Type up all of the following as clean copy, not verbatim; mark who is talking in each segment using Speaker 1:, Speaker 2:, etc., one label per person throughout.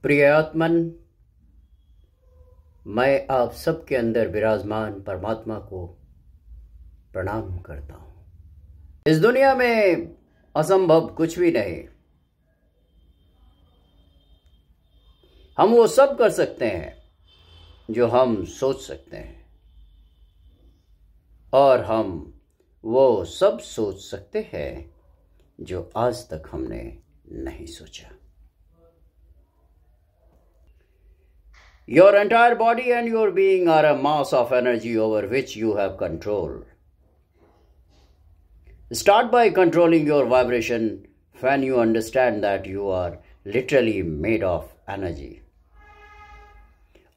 Speaker 1: प्रिय आत्मन, मैं आप सबके अंदर विराजमान परमात्मा को प्रणाम करता हूं। इस दुनिया में असंभव कुछ भी नहीं। हम वो सब कर सकते हैं जो हम सोच सकते हैं, और हम वो सब सोच सकते हैं जो आज तक हमने नहीं सोचा। Your entire body and your being are a mass of energy over which you have control. Start by controlling your vibration when you understand that you are literally made of energy.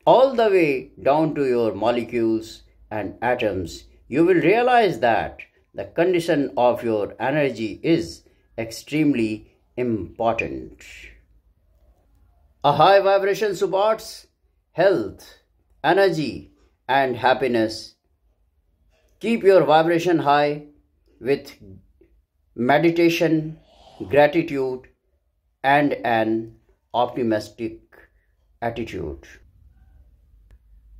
Speaker 1: All the way down to your molecules and atoms, you will realize that the condition of your energy is extremely important. A high vibration supports health, energy, and happiness. Keep your vibration high with meditation, gratitude, and an optimistic attitude.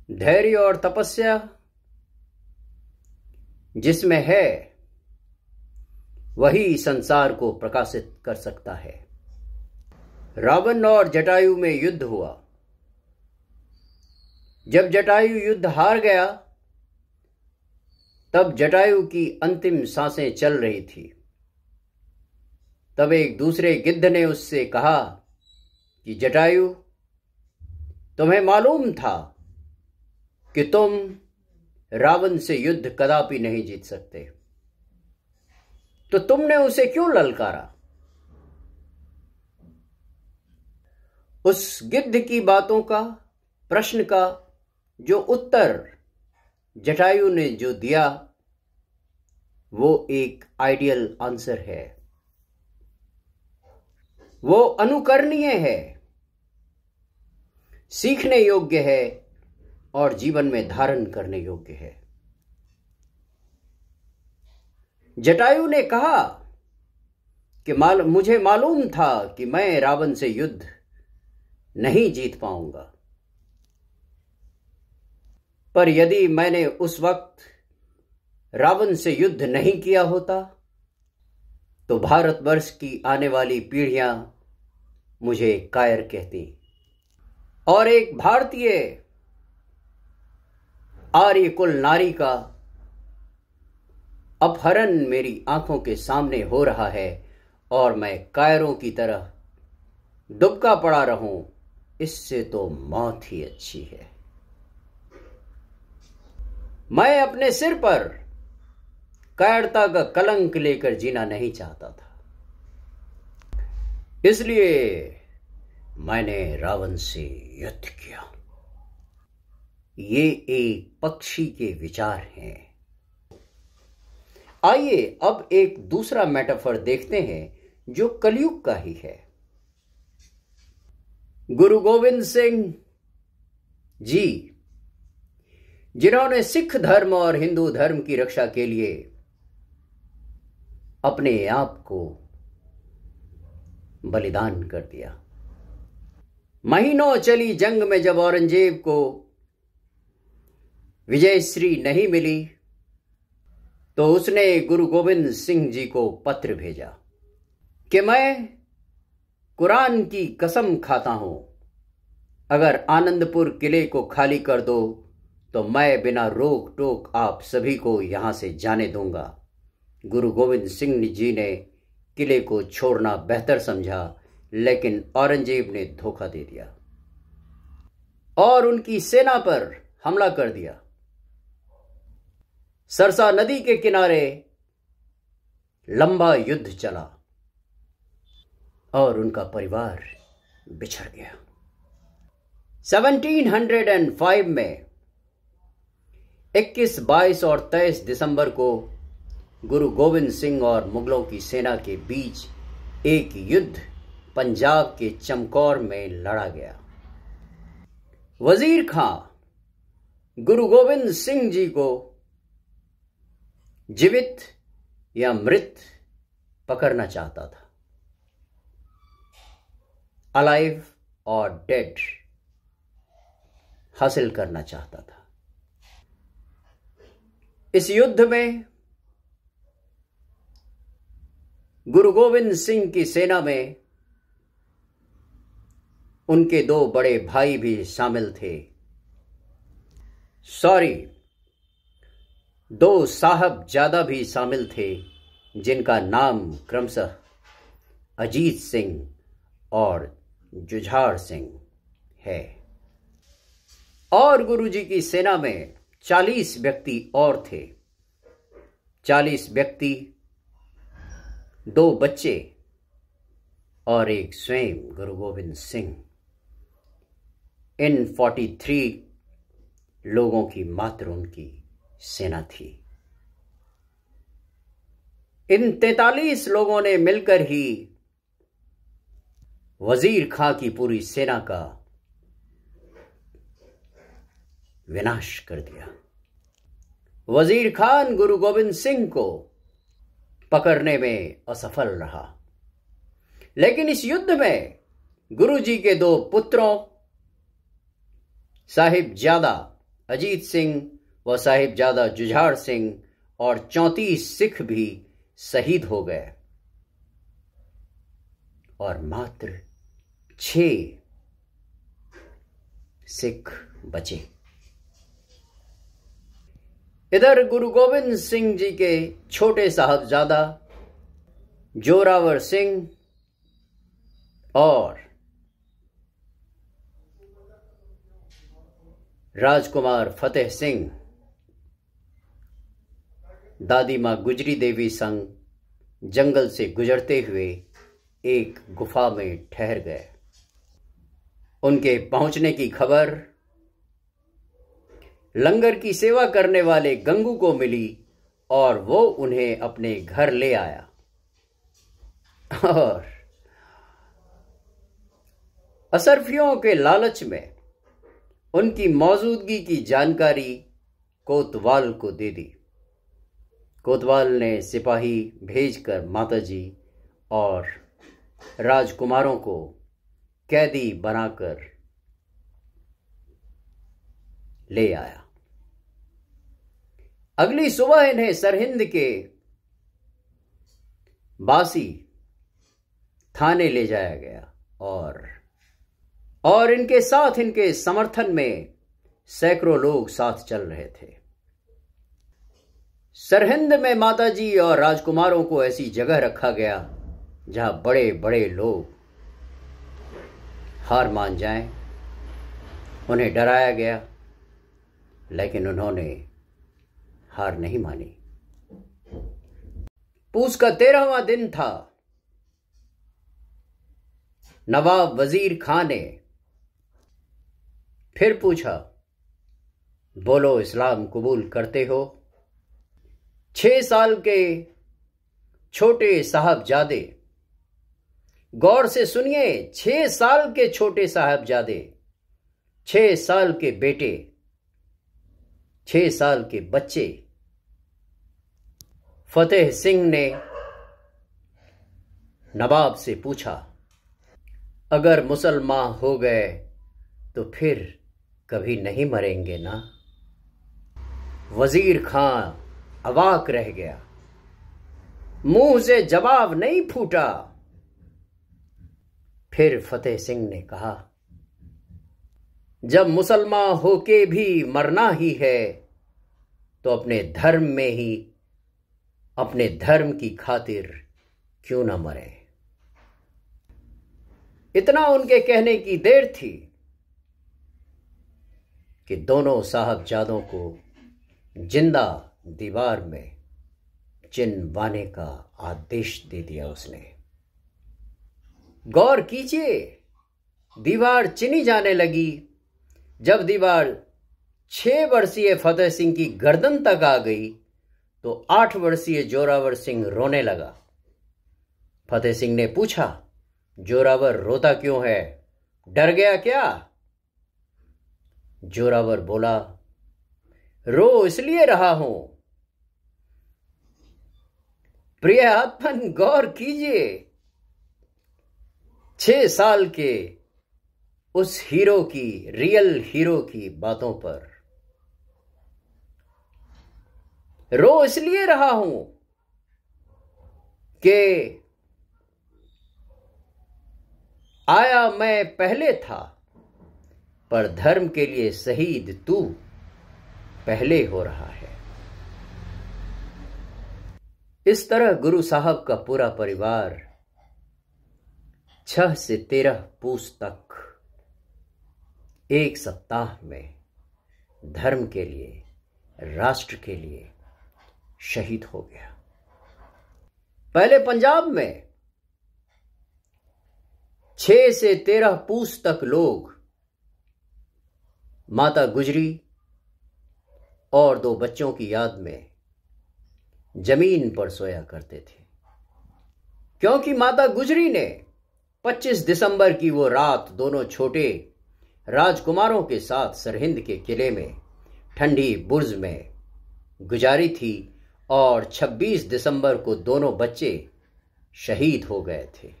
Speaker 1: धैर्य और तपस्या जिसमें है वही संसार को प्रकाशित कर सकता है। रावण और जटायु में युद्ध हुआ। जब जटायु युद्ध हार गया, तब जटायु की अंतिम सांसें चल रही थी। तब एक दूसरे गिद्ध ने उससे कहा कि जटायु, तुम्हें मालूम था कि तुम रावण से युद्ध कदापि नहीं जीत सकते, तो तुमने उसे क्यों ललकारा? उस गिद्ध की बातों का, प्रश्न का जो उत्तर जटायु ने जो दिया, वो एक आइडियल आंसर है। वो अनुकरणीय है, सीखने योग्य है और जीवन में धारण करने योग्य है। जटायु ने कहा कि मुझे मालूम था कि मैं रावण से युद्ध नहीं जीत पाऊंगा, पर यदि मैंने उस वक्त रावण से युद्ध नहीं किया होता, तो भारतवर्ष की आने वाली पीढ़ियां मुझे कायर कहती और एक भारतीय आर्य कुल नारी का अपहरण मेरी आंखों के सामने हो रहा है और मैं कायरों की तरह दुबका पड़ा रहूं, इससे तो मौत ही अच्छी है। मैं अपने सिर पर कायरता का कलंक लेकर जीना नहीं चाहता था, इसलिए मैंने रावण से युद्ध किया। ये एक पक्षी के विचार हैं। आइए अब एक दूसरा मेटाफर देखते हैं जो कलयुग का ही है। गुरु गोविंद सिंह जी, जिन्होंने सिख धर्म और हिंदू धर्म की रक्षा के लिए अपने आप को बलिदान कर दिया। महीनों चली जंग में जब औरंगजेब को विजयश्री नहीं मिली, तो उसने गुरु गोविंद सिंह जी को पत्र भेजा कि मैं कुरान की कसम खाता हूं, अगर आनंदपुर किले को खाली कर दो तो मैं बिना रोक टोक आप सभी को यहां से जाने दूंगा। गुरु गोविंद सिंह जी ने किले को छोड़ना बेहतर समझा, लेकिन औरंगजेब ने धोखा दे दिया और उनकी सेना पर हमला कर दिया। सरसा नदी के किनारे लंबा युद्ध चला और उनका परिवार बिछड़ गया। 1705 में 21, 22 और 23 दिसंबर को गुरु गोविंद सिंह और मुगलों की सेना के बीच एक युद्ध पंजाब के चमकौर में लड़ा गया। वजीर खां गुरु गोविंद सिंह जी को जीवित या मृत पकड़ना चाहता था। अलाइव और डेड हासिल करना चाहता था। इस युद्ध में गुरु गोविंद सिंह की सेना में उनके 2 बड़े भाई भी शामिल थे। 2 साहबजादा भी शामिल थे, जिनका नाम क्रमशः अजीत सिंह और जुझार सिंह है। और गुरुजी की सेना में 40 व्यक्ति और थे। 40 व्यक्ति, 2 बच्चे और एक स्वयं गुरु गोविंद सिंह। इन 43 लोगों की मात्र उनकी सेना थी। इन 43 लोगों ने मिलकर ही वजीर खां की पूरी सेना का विनाश कर दिया। वजीर खान गुरु गोविंद सिंह को पकड़ने में असफल रहा, लेकिन इस युद्ध में गुरुजी के 2 पुत्रों साहिबजादा अजीत सिंह व साहिबजादा जुझार सिंह और 34 सिख भी शहीद हो गए और मात्र 6 सिख बचे। इधर गुरु गोविंद सिंह जी के छोटे साहबजादा जोरावर सिंह और राजकुमार फतेह सिंह दादी मां गुजरी देवी संग जंगल से गुजरते हुए एक गुफा में ठहर गए। उनके पहुंचने की खबर लंगर की सेवा करने वाले गंगू को मिली और वो उन्हें अपने घर ले आया और असरफियों के लालच में उनकी मौजूदगी की जानकारी कोतवाल को दे दी। कोतवाल ने सिपाही भेजकर माताजी और राजकुमारों को कैदी बनाकर ले आया। अगली सुबह इन्हें सरहिंद के बासी थाने ले जाया गया और इनके साथ इनके समर्थन में सैकड़ों लोग साथ चल रहे थे। सरहिंद में माताजी और राजकुमारों को ऐसी जगह रखा गया जहां बड़े बड़े लोग हार मान जाएं। उन्हें डराया गया, लेकिन उन्होंने हार नहीं मानी। पूस का 13वां दिन था। नवाब वजीर खान ने फिर पूछा, बोलो इस्लाम कबूल करते हो? 6 साल के छोटे साहबजादे, गौर से सुनिए, 6 साल के छोटे साहबजादे, 6 साल के बेटे, 6 साल के बच्चे। फतेह सिंह ने नवाब से पूछा, अगर मुसलमान हो गए तो फिर कभी नहीं मरेंगे ना? वजीर खां अवाक रह गया, मुंह से जवाब नहीं फूटा। फिर फतेह सिंह ने कहा, जब मुसलमान होके भी मरना ही है तो अपने धर्म में ही, अपने धर्म की खातिर क्यों ना मरे। इतना उनके कहने की देर थी कि दोनों साहबजादों को जिंदा दीवार में चिनवाने का आदेश दे दिया उसने। गौर कीजिए, दीवार चिनी जाने लगी। जब दीवार 6 वर्षीय फतेह सिंह की गर्दन तक आ गई तो 8 वर्षीय जोरावर सिंह रोने लगा। फतेह सिंह ने पूछा, जोरावर रोता क्यों है? डर गया क्या? जोरावर बोला, रो इसलिए रहा हूं प्रिय आत्मन, गौर कीजिए, 6 साल के उस हीरो की, रियल हीरो की बातों पर रो इसलिए रहा हूं कि आया मैं पहले था, पर धर्म के लिए शहीद तू पहले हो रहा है। इस तरह गुरु साहब का पूरा परिवार 6 से 13 पूस तक एक सप्ताह में धर्म के लिए, राष्ट्र के लिए शहीद हो गया। पहले पंजाब में 6 से 13 पूस तक लोग माता गुजरी और 2 बच्चों की याद में जमीन पर सोया करते थे, क्योंकि माता गुजरी ने 25 दिसंबर की वो रात दोनों छोटे राजकुमारों के साथ सरहिंद के किले में ठंडी बुर्ज में गुजारी थी और 26 दिसंबर को दोनों बच्चे शहीद हो गए थे।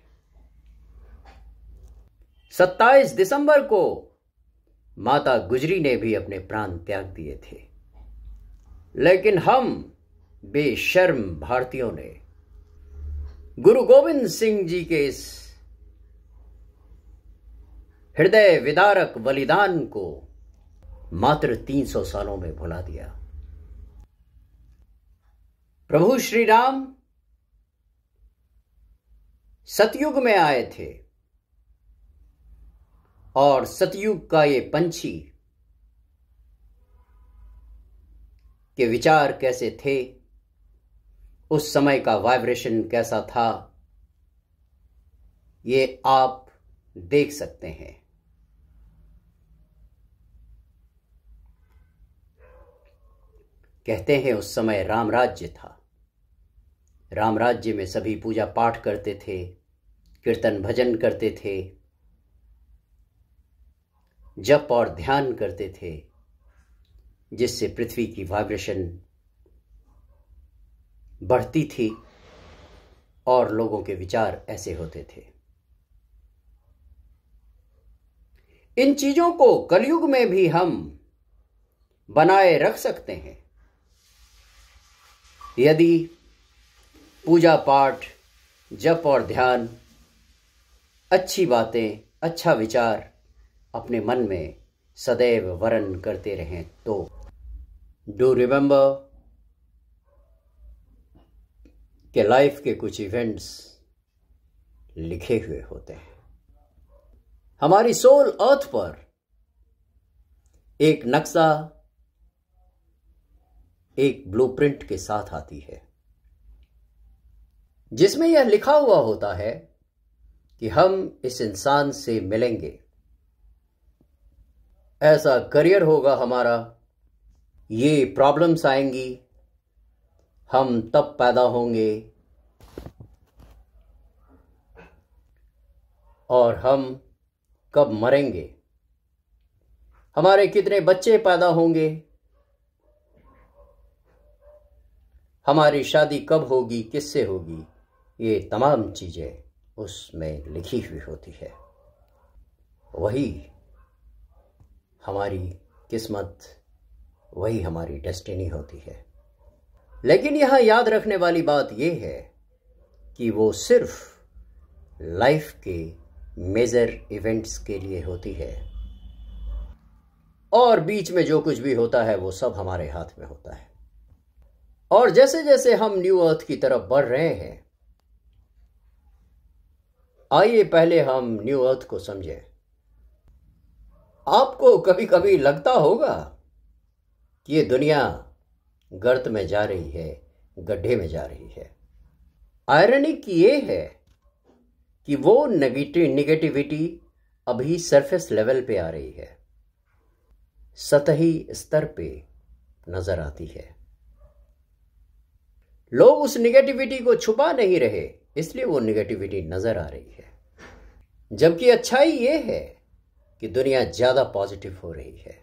Speaker 1: 27 दिसंबर को माता गुजरी ने भी अपने प्राण त्याग दिए थे, लेकिन हम बेशर्म भारतीयों ने गुरु गोविंद सिंह जी के इस हृदय विदारक बलिदान को मात्र 300 सालों में भुला दिया। प्रभु श्री राम सतयुग में आए थे और सतयुग का ये पंछी के विचार कैसे थे, उस समय का वाइब्रेशन कैसा था, ये आप देख सकते हैं। कहते हैं उस समय राम राज्य था। राम राज्य में सभी पूजा पाठ करते थे, कीर्तन भजन करते थे, जप और ध्यान करते थे, जिससे पृथ्वी की वाइब्रेशन बढ़ती थी और लोगों के विचार ऐसे होते थे। इन चीजों को कलयुग में भी हम बनाए रख सकते हैं यदि पूजा पाठ, जप और ध्यान, अच्छी बातें, अच्छा विचार अपने मन में सदैव वरण करते रहें तो। डू रिमेंबर कि लाइफ के कुछ इवेंट्स लिखे हुए होते हैं। हमारी सोल अर्थ पर एक नक्शा, एक ब्लूप्रिंट के साथ आती है, जिसमें यह लिखा हुआ होता है कि हम इस इंसान से मिलेंगे, ऐसा करियर होगा हमारा, ये प्रॉब्लम्स आएंगी, हम तब पैदा होंगे और हम कब मरेंगे, हमारे कितने बच्चे पैदा होंगे, हमारी शादी कब होगी, किससे होगी, ये तमाम चीजें उसमें लिखी हुई होती है। वही हमारी किस्मत, वही हमारी डेस्टिनी होती है। लेकिन यहां याद रखने वाली बात यह है कि वो सिर्फ लाइफ के मेजर इवेंट्स के लिए होती है और बीच में जो कुछ भी होता है वो सब हमारे हाथ में होता है। और जैसे जैसे हम न्यू अर्थ की तरफ बढ़ रहे हैं, आइए पहले हम न्यू अर्थ को समझें। आपको कभी कभी लगता होगा कि ये दुनिया गर्त में जा रही है, गड्ढे में जा रही है। आयरनिक ये है कि वो नेगेटिविटी अभी सरफेस लेवल पे आ रही है, सतही स्तर पे नजर आती है। लोग उस नेगेटिविटी को छुपा नहीं रहे, इसलिए वो नेगेटिविटी नजर आ रही है। जबकि अच्छाई ये है कि दुनिया ज्यादा पॉजिटिव हो रही है,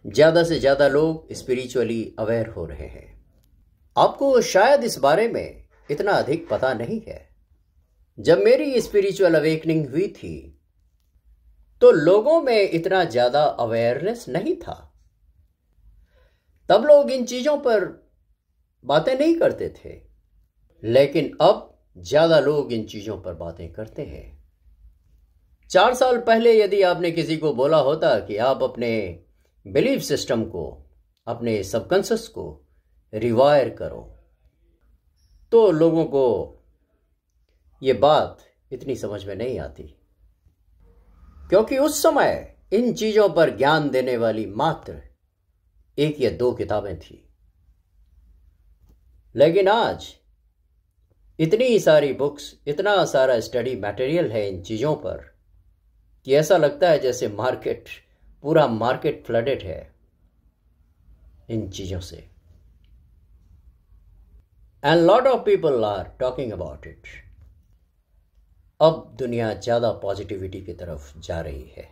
Speaker 1: ज्यादा से ज्यादा लोग स्पिरिचुअली अवेयर हो रहे हैं। आपको शायद इस बारे में इतना अधिक पता नहीं है। जब मेरी स्पिरिचुअल अवेकनिंग हुई थी तो लोगों में इतना ज्यादा अवेयरनेस नहीं था। तब लोग इन चीजों पर बातें नहीं करते थे, लेकिन अब ज्यादा लोग इन चीजों पर बातें करते हैं। 4 साल पहले यदि आपने किसी को बोला होता कि आप अपने बिलीफ सिस्टम को, अपने सबकॉन्शियस को रिवायर करो, तो लोगों को ये बात इतनी समझ में नहीं आती, क्योंकि उस समय इन चीजों पर ज्ञान देने वाली मात्र 1 या 2 किताबें थी। लेकिन आज इतनी सारी बुक्स, इतना सारा स्टडी मटेरियल है इन चीजों पर कि ऐसा लगता है जैसे पूरा मार्केट फ्लडेड है इन चीजों से। And lot of people are talking about it. अब दुनिया ज्यादा पॉजिटिविटी की तरफ जा रही है,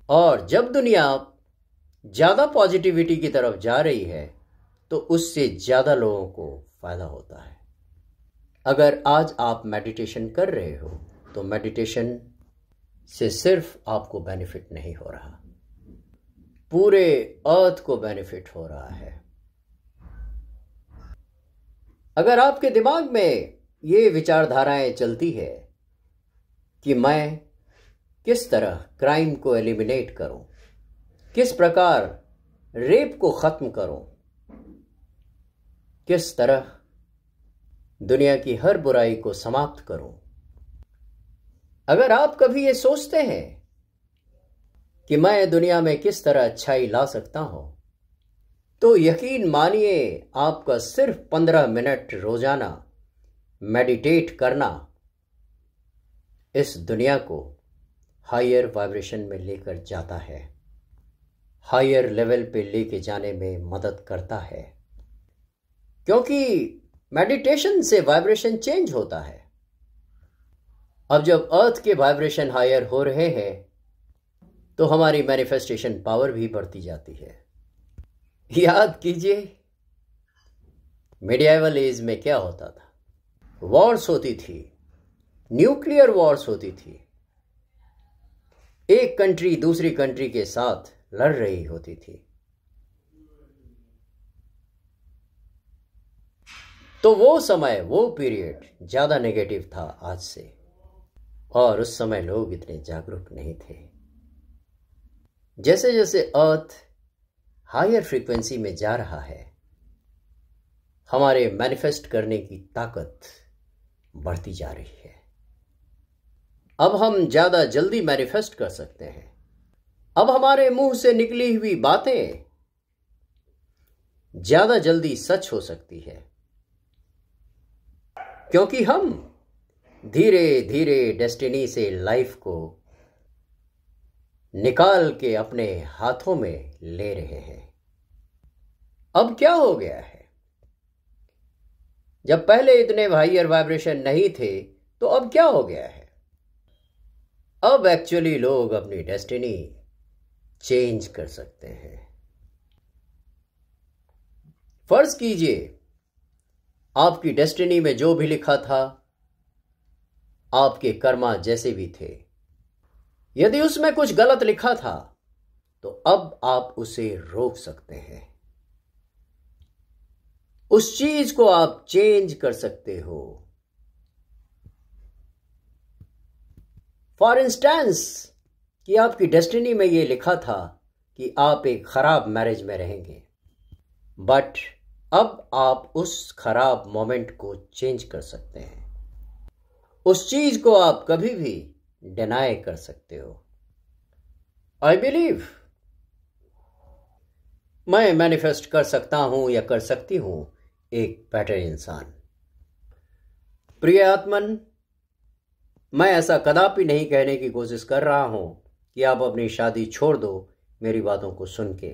Speaker 1: और जब दुनिया ज्यादा पॉजिटिविटी की तरफ जा रही है तो उससे ज्यादा लोगों को फायदा होता है। अगर आज आप मेडिटेशन कर रहे हो तो मेडिटेशन से सिर्फ आपको बेनिफिट नहीं हो रहा, पूरे अर्थ को बेनिफिट हो रहा है। अगर आपके दिमाग में ये विचारधाराएं चलती है कि मैं किस तरह क्राइम को एलिमिनेट करूं, किस प्रकार रेप को खत्म करूं, किस तरह दुनिया की हर बुराई को समाप्त करूं, अगर आप कभी ये सोचते हैं कि मैं दुनिया में किस तरह अच्छाई ला सकता हूं, तो यकीन मानिए आपका सिर्फ 15 मिनट रोजाना मेडिटेट करना इस दुनिया को हायर वाइब्रेशन में लेकर जाता है, हायर लेवल पे लेके जाने में मदद करता है। क्योंकि मेडिटेशन से वाइब्रेशन चेंज होता है। अब जब अर्थ के वाइब्रेशन हायर हो रहे हैं तो हमारी मैनिफेस्टेशन पावर भी बढ़ती जाती है। याद कीजिए मिडिएवल एज में क्या होता था, वॉर्स होती थी, न्यूक्लियर वॉर्स होती थी, एक कंट्री दूसरी कंट्री के साथ लड़ रही होती थी। तो वो समय, वो पीरियड ज्यादा नेगेटिव था आज से, और उस समय लोग इतने जागरूक नहीं थे। जैसे जैसे अर्थ हायर फ्रीक्वेंसी में जा रहा है, हमारे मैनिफेस्ट करने की ताकत बढ़ती जा रही है। अब हम ज्यादा जल्दी मैनिफेस्ट कर सकते हैं। अब हमारे मुंह से निकली हुई बातें ज्यादा जल्दी सच हो सकती है, क्योंकि हम धीरे धीरे डेस्टिनी से लाइफ को निकाल के अपने हाथों में ले रहे हैं। अब क्या हो गया है, जब पहले इतने हायर वाइब्रेशन नहीं थे तो अब क्या हो गया है, अब एक्चुअली लोग अपनी डेस्टिनी चेंज कर सकते हैं। फर्ज कीजिए आपकी डेस्टिनी में जो भी लिखा था, आपके कर्मा जैसे भी थे, यदि उसमें कुछ गलत लिखा था तो अब आप उसे रोक सकते हैं, उस चीज को आप चेंज कर सकते हो। फॉर इंस्टेंस कि आपकी डेस्टिनी में यह लिखा था कि आप एक खराब मैरिज में रहेंगे, बट अब आप उस खराब मोमेंट को चेंज कर सकते हैं, उस चीज को आप कभी भी डिनाई कर सकते हो। आई बिलीव मैं मैनिफेस्ट कर सकता हूं या कर सकती हूं एक बेटर इंसान। प्रिय आत्मन, मैं ऐसा कदापि नहीं कहने की कोशिश कर रहा हूं कि आप अपनी शादी छोड़ दो मेरी बातों को सुन के।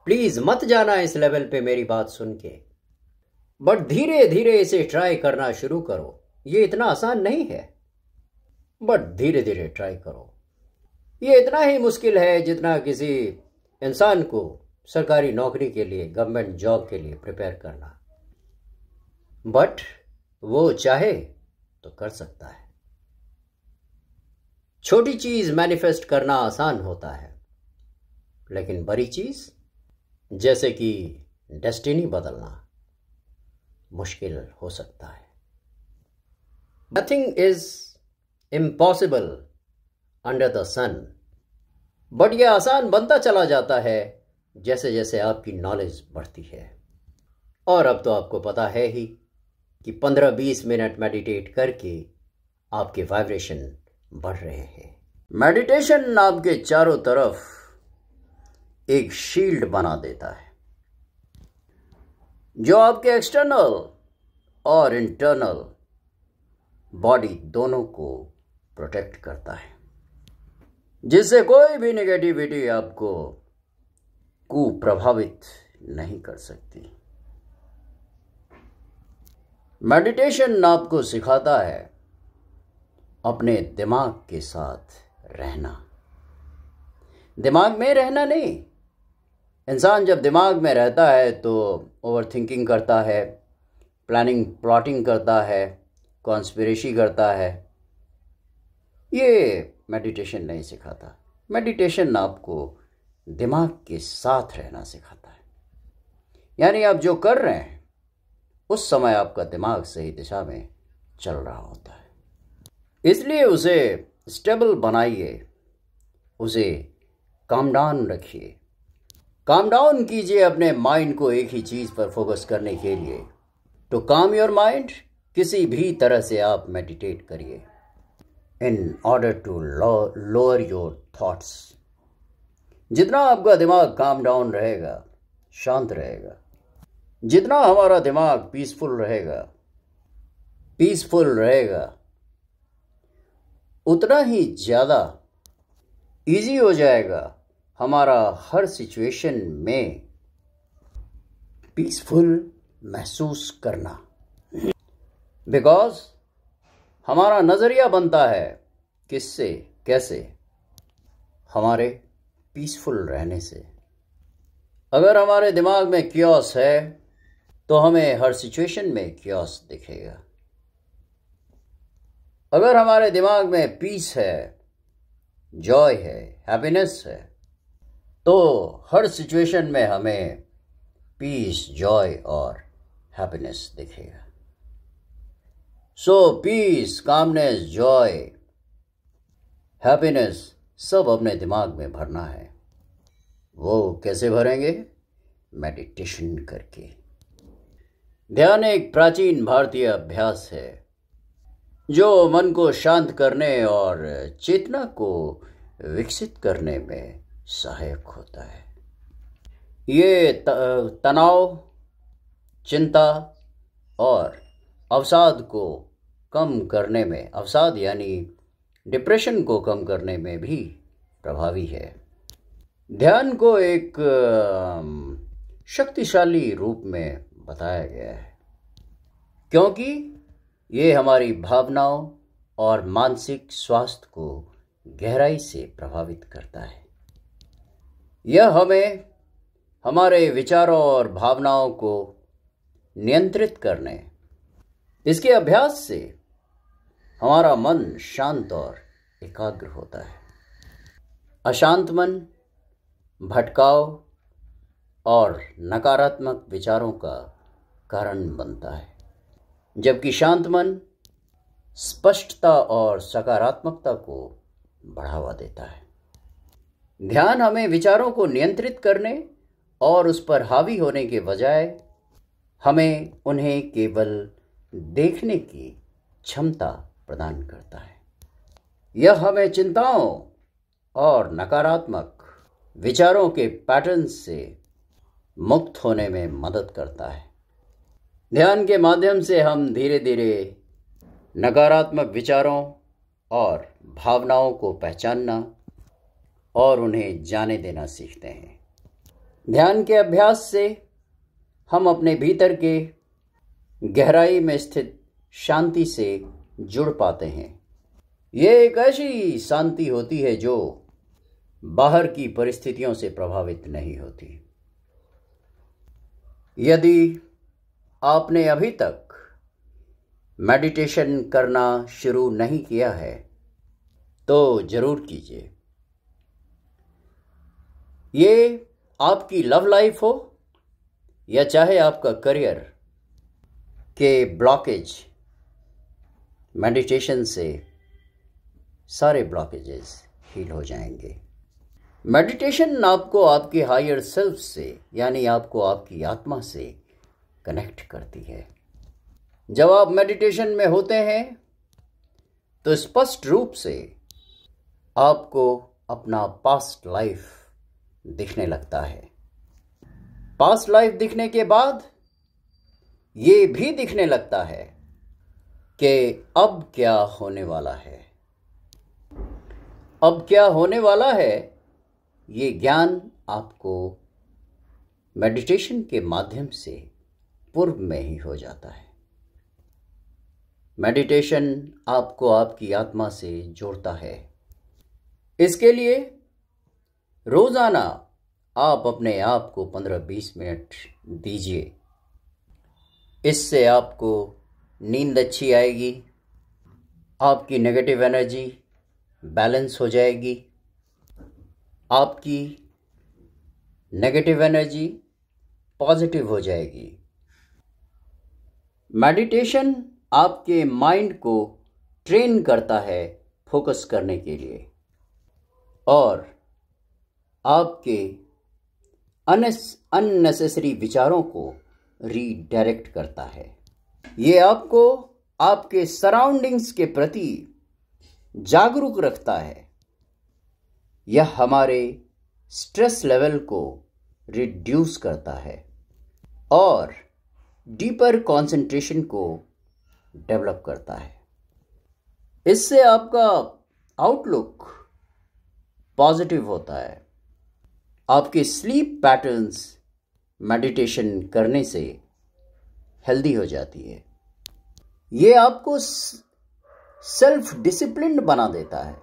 Speaker 1: प्लीज मत जाना इस लेवल पे मेरी बात सुन के, बट धीरे धीरे इसे ट्राई करना शुरू करो। ये इतना आसान नहीं है, बट धीरे धीरे ट्राई करो। ये इतना ही मुश्किल है जितना किसी इंसान को सरकारी नौकरी के लिए, गवर्नमेंट जॉब के लिए प्रिपेयर करना, बट वो चाहे तो कर सकता है। छोटी चीज मैनिफेस्ट करना आसान होता है, लेकिन बड़ी चीज जैसे कि डेस्टिनी बदलना मुश्किल हो सकता है। Nothing is impossible under the sun, but यह आसान बनता चला जाता है जैसे जैसे आपकी नॉलेज बढ़ती है। और अब तो आपको पता है ही कि 15-20 मिनट मेडिटेट करके आपके वाइब्रेशन बढ़ रहे हैं। मेडिटेशन आपके चारों तरफ एक शील्ड बना देता है जो आपके एक्सटर्नल और इंटरनल बॉडी दोनों को प्रोटेक्ट करता है, जिससे कोई भी नेगेटिविटी आपको कुप्रभावित नहीं कर सकती। मेडिटेशन आपको सिखाता है अपने दिमाग के साथ रहना। दिमाग में रहना नहीं। इंसान जब दिमाग में रहता है तो ओवर थिंकिंग करता है, प्लानिंग प्लॉटिंग करता है, कॉन्स्पिरेसी करता है। ये मेडिटेशन नहीं सिखाता। मेडिटेशन आपको दिमाग के साथ रहना सिखाता है। यानी आप जो कर रहे हैं उस समय आपका दिमाग सही दिशा में चल रहा होता है। इसलिए उसे स्टेबल बनाइए, उसे काम डाउन रखिए। काम डाउन कीजिए अपने माइंड को एक ही चीज़ पर फोकस करने के लिए। टू काम योर माइंड, किसी भी तरह से आप मेडिटेट करिए in order to lower your thoughts. जितना आपका दिमाग काम डाउन रहेगा, शांत रहेगा, जितना हमारा दिमाग पीसफुल रहेगा, उतना ही ज़्यादा इजी हो जाएगा हमारा हर सिचुएशन में पीसफुल महसूस करना। बिकॉज हमारा नज़रिया बनता है किससे, कैसे? हमारे पीसफुल रहने से। अगर हमारे दिमाग में क्योस है तो हमें हर सिचुएशन में क्योस दिखेगा। अगर हमारे दिमाग में पीस है, जॉय है, हैप्पीनेस है, तो हर सिचुएशन में हमें पीस, जॉय और हैप्पीनेस दिखेगा। सो पीस, कामनेस, जॉय, हैप्पीनेस सब अपने दिमाग में भरना है। वो कैसे भरेंगे? मेडिटेशन करके। ध्यान एक प्राचीन भारतीय अभ्यास है जो मन को शांत करने और चेतना को विकसित करने में सहायक होता है। ये तनाव, चिंता और अवसाद को कम करने में, अवसाद यानी डिप्रेशन को कम करने में भी प्रभावी है। ध्यान को एक शक्तिशाली रूप में बताया गया है क्योंकि ये हमारी भावनाओं और मानसिक स्वास्थ्य को गहराई से प्रभावित करता है। यह हमें हमारे विचारों और भावनाओं को नियंत्रित करने, इसके अभ्यास से हमारा मन शांत और एकाग्र होता है। अशांत मन भटकाव और नकारात्मक विचारों का कारण बनता है, जबकि शांत मन स्पष्टता और सकारात्मकता को बढ़ावा देता है। ध्यान हमें विचारों को नियंत्रित करने और उस पर हावी होने के बजाय हमें उन्हें केवल देखने की क्षमता प्रदान करता है। यह हमें चिंताओं और नकारात्मक विचारों के पैटर्न से मुक्त होने में मदद करता है। ध्यान के माध्यम से हम धीरे धीरे नकारात्मक विचारों और भावनाओं को पहचानना और उन्हें जाने देना सीखते हैं। ध्यान के अभ्यास से हम अपने भीतर के गहराई में स्थित शांति से जुड़ पाते हैं। ये एक ऐसी शांति होती है जो बाहर की परिस्थितियों से प्रभावित नहीं होती। यदि आपने अभी तक मेडिटेशन करना शुरू नहीं किया है तो जरूर कीजिए। ये आपकी लव लाइफ हो या चाहे आपका करियर के ब्लॉकेज, मेडिटेशन से सारे ब्लॉकेजेस हील हो जाएंगे। मेडिटेशन आपको आपके हायर सेल्फ से यानी आपको आपकी आत्मा से कनेक्ट करती है। जब आप मेडिटेशन में होते हैं तो स्पष्ट रूप से आपको अपना पास्ट लाइफ दिखने लगता है। पास्ट लाइफ दिखने के बाद ये भी दिखने लगता है कि अब क्या होने वाला है। अब क्या होने वाला है ये ज्ञान आपको मेडिटेशन के माध्यम से पूर्व में ही हो जाता है। मेडिटेशन आपको आपकी आत्मा से जोड़ता है। इसके लिए रोजाना आप अपने आप को 15-20 मिनट दीजिए। इससे आपको नींद अच्छी आएगी, आपकी नेगेटिव एनर्जी बैलेंस हो जाएगी, आपकी नेगेटिव एनर्जी पॉजिटिव हो जाएगी। मेडिटेशन आपके माइंड को ट्रेन करता है फोकस करने के लिए और आपके अननेसेसरी विचारों को रीडायरेक्ट करता है। ये आपको आपके सराउंडिंग्स के प्रति जागरूक रखता है। यह हमारे स्ट्रेस लेवल को रिड्यूस करता है और डीपर कंसंट्रेशन को डेवलप करता है। इससे आपका आउटलुक पॉजिटिव होता है। आपके स्लीप पैटर्न्स मेडिटेशन करने से हेल्दी हो जाती है। ये आपको सेल्फ डिसिप्लिन्ड बना देता है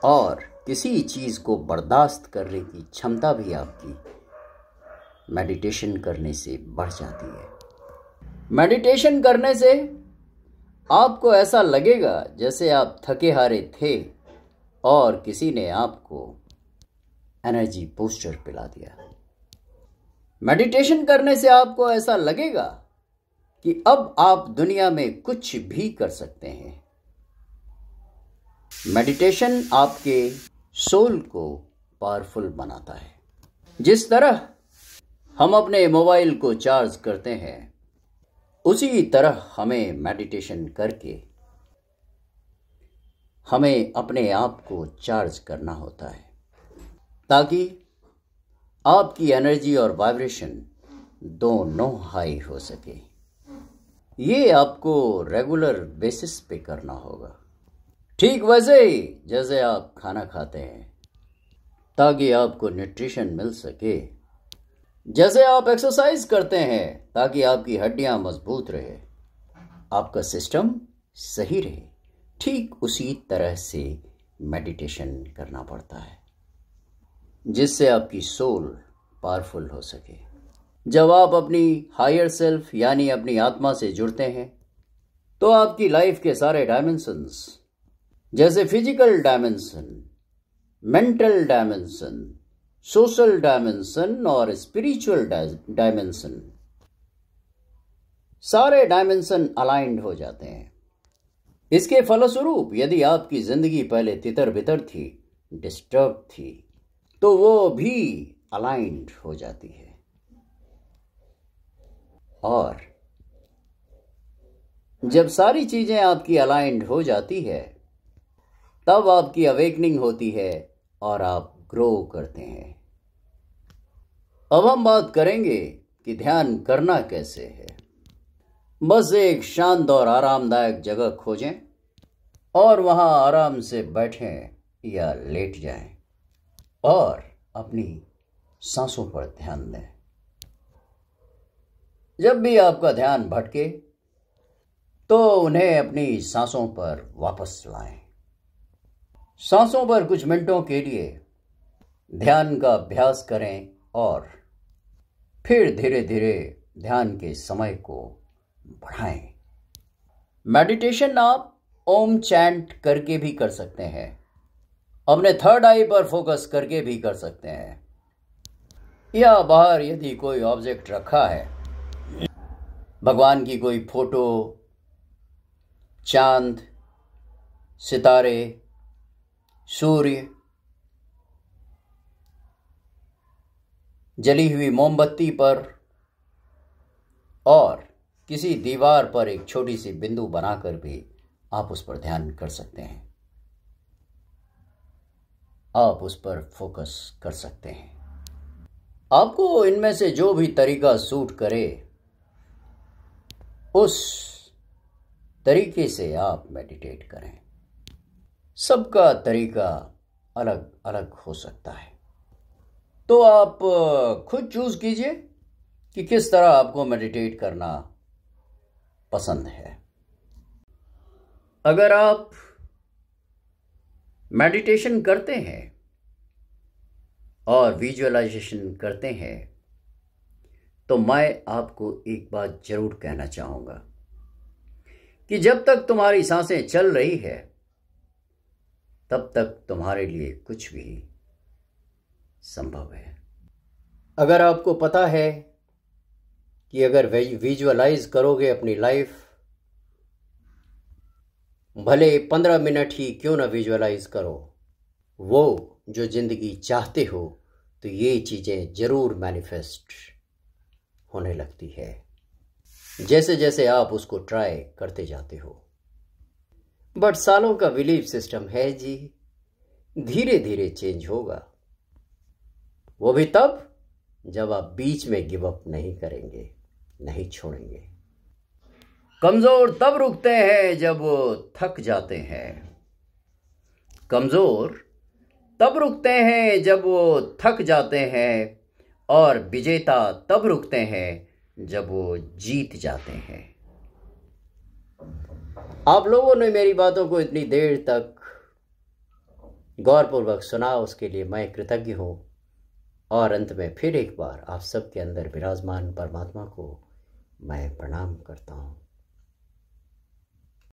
Speaker 1: और किसी चीज़ को बर्दाश्त करने की क्षमता भी आपकी मेडिटेशन करने से बढ़ जाती है। मेडिटेशन करने से आपको ऐसा लगेगा जैसे आप थके हारे थे और किसी ने आपको एनर्जी बूस्टर पिला दिया। मेडिटेशन करने से आपको ऐसा लगेगा कि अब आप दुनिया में कुछ भी कर सकते हैं। मेडिटेशन आपके सोल को पावरफुल बनाता है। जिस तरह हम अपने मोबाइल को चार्ज करते हैं उसी तरह हमें मेडिटेशन करके हमें अपने आप को चार्ज करना होता है ताकि आपकी एनर्जी और वाइब्रेशन दोनों हाई हो सके। ये आपको रेगुलर बेसिस पे करना होगा, ठीक वैसे ही जैसे आप खाना खाते हैं ताकि आपको न्यूट्रिशन मिल सके, जैसे आप एक्सरसाइज करते हैं ताकि आपकी हड्डियां मजबूत रहे, आपका सिस्टम सही रहे। ठीक उसी तरह से मेडिटेशन करना पड़ता है जिससे आपकी सोल पावरफुल हो सके। जब आप अपनी हायर सेल्फ यानी अपनी आत्मा से जुड़ते हैं तो आपकी लाइफ के सारे डायमेंशंस जैसे physical dimension, mental dimension, social dimension और स्पिरिचुअल डायमेंशन, सारे डायमेंशन अलाइंड हो जाते हैं। इसके फलस्वरूप यदि आपकी जिंदगी पहले तितर बितर थी, डिस्टर्ब थी, तो वो भी अलाइंड हो जाती है और जब सारी चीजें आपकी अलाइंड हो जाती है तब आपकी अवेकनिंग होती है और आप ग्रो करते हैं। अब हम बात करेंगे कि ध्यान करना कैसे है। बस एक शांत और आरामदायक जगह खोजें और वहां आराम से बैठें या लेट जाएं और अपनी सांसों पर ध्यान दें। जब भी आपका ध्यान भटके तो उन्हें अपनी सांसों पर वापस लाएं। सांसों पर कुछ मिनटों के लिए ध्यान का अभ्यास करें और फिर धीरे धीरे ध्यान के समय को बढ़ाएं। मेडिटेशन आप ओम चैंट करके भी कर सकते हैं, अपने थर्ड आई पर फोकस करके भी कर सकते हैं, या बाहर यदि कोई ऑब्जेक्ट रखा है, भगवान की कोई फोटो, चांद, सितारे, सूर्य, जली हुई मोमबत्ती पर और किसी दीवार पर एक छोटी सी बिंदु बनाकर भी आप उस पर ध्यान कर सकते हैं, आप उस पर फोकस कर सकते हैं। आपको इनमें से जो भी तरीका सूट करे उस तरीके से आप मेडिटेट करें। सबका तरीका अलग अलग हो सकता है, तो आप खुद चूज कीजिए कि किस तरह आपको मेडिटेट करना पसंद है। अगर आप मेडिटेशन करते हैं और विजुअलाइजेशन करते हैं तो मैं आपको एक बात जरूर कहना चाहूँगा कि जब तक तुम्हारी सांसें चल रही है तब तक तुम्हारे लिए कुछ भी संभव है। अगर आपको पता है कि अगर विजुअलाइज करोगे अपनी लाइफ, भले 15 मिनट ही क्यों ना विजुअलाइज करो, वो जो जिंदगी चाहते हो, तो ये चीज़ें जरूर मैनिफेस्ट होने लगती है जैसे जैसे आप उसको ट्राई करते जाते हो। बट सालों का बिलीफ सिस्टम है जी, धीरे धीरे चेंज होगा, वो भी तब जब आप बीच में गिव अप नहीं करेंगे, नहीं छोड़ेंगे। कमजोर तब रुकते हैं जब वो थक जाते हैं, कमजोर तब रुकते हैं जब वो थक जाते हैं, और विजेता तब रुकते हैं जब वो जीत जाते हैं। आप लोगों ने मेरी बातों को इतनी देर तक गौरपूर्वक सुना, उसके लिए मैं कृतज्ञ हूँ। और अंत में फिर एक बार आप सबके अंदर विराजमान परमात्मा को मैं प्रणाम करता हूँ।